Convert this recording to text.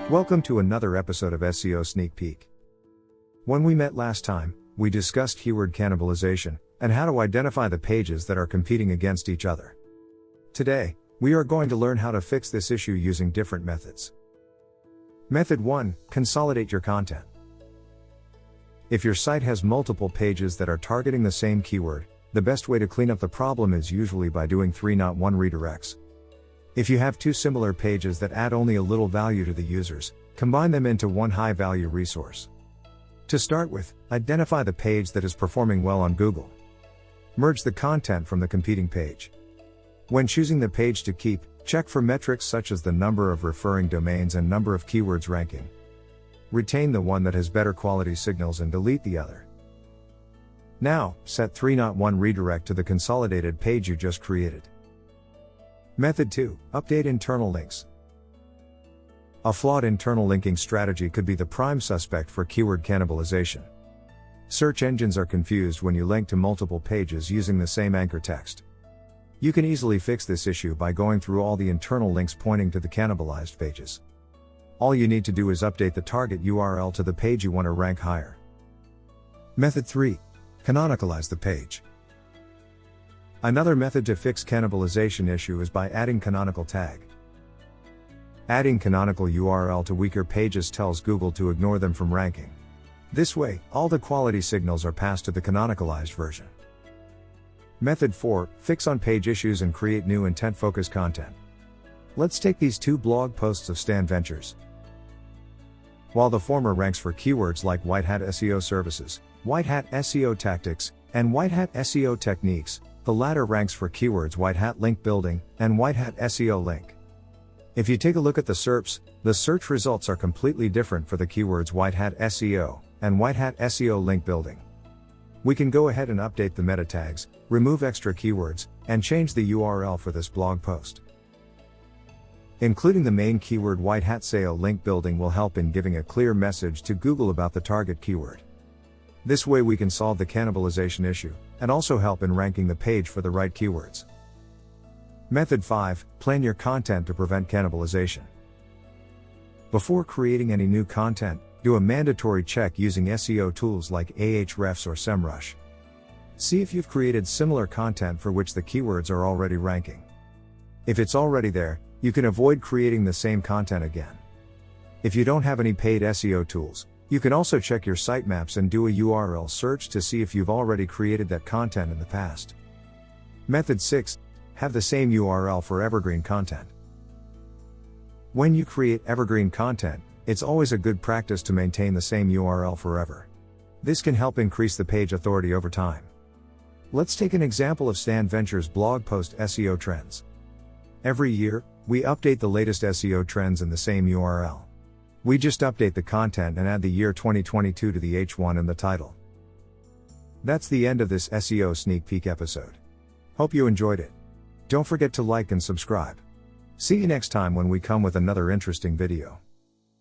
Welcome to another episode of SEO Sneak Peek. When we met last time, we discussed keyword cannibalization and how to identify the pages that are competing against each other. Today, we are going to learn how to fix this issue using different methods. Method 1. Consolidate your content. If your site has multiple pages that are targeting the same keyword, the best way to clean up the problem is usually by doing 3 not 1 redirects. If you have 2 similar pages that add only a little value to the users, combine them into one high-value resource. To start with, identify the page that is performing well on Google. Merge the content from the competing page. When choosing the page to keep, check for metrics such as the number of referring domains and number of keywords ranking. Retain the one that has better quality signals and delete the other. Now, set 3 not 1 redirect to the consolidated page you just created. Method 2. Update internal links. A flawed internal linking strategy could be the prime suspect for keyword cannibalization. Search engines are confused when you link to multiple pages using the same anchor text. You can easily fix this issue by going through all the internal links pointing to the cannibalized pages. All you need to do is update the target URL to the page you want to rank higher. Method 3. Canonicalize the page. Another method to fix cannibalization issue is by adding canonical tag. Adding canonical URL to weaker pages tells Google to ignore them from ranking. This way, all the quality signals are passed to the canonicalized version. Method 4. Fix on-page issues and create new intent-focused content. Let's take these 2 blog posts of Stan Ventures. While the former ranks for keywords like White Hat SEO Services, White Hat SEO Tactics, and White Hat SEO Techniques, the latter ranks for keywords White Hat Link Building and White Hat SEO Link. If you take a look at the SERPs, the search results are completely different for the keywords White Hat SEO and White Hat SEO Link Building. We can go ahead and update the meta tags, remove extra keywords, and change the URL for this blog post. Including the main keyword White Hat SEO Link Building will help in giving a clear message to Google about the target keyword. This way we can solve the cannibalization issue, and also help in ranking the page for the right keywords. Method 5. Plan your content to prevent cannibalization. Before creating any new content, do a mandatory check using SEO tools like Ahrefs or SEMrush. See if you've created similar content for which the keywords are already ranking. If it's already there, you can avoid creating the same content again. If you don't have any paid SEO tools, you can also check your sitemaps and do a URL search to see if you've already created that content in the past. Method 6. Have the same URL for evergreen content. When you create evergreen content, it's always a good practice to maintain the same URL forever. This can help increase the page authority over time. Let's take an example of Stan Ventures' blog post SEO Trends. Every year, we update the latest SEO trends in the same URL. We just update the content and add the year 2022 to the H1 in the title. That's the end of this SEO Sneak Peek episode. Hope you enjoyed it. Don't forget to like and subscribe. See you next time when we come with another interesting video.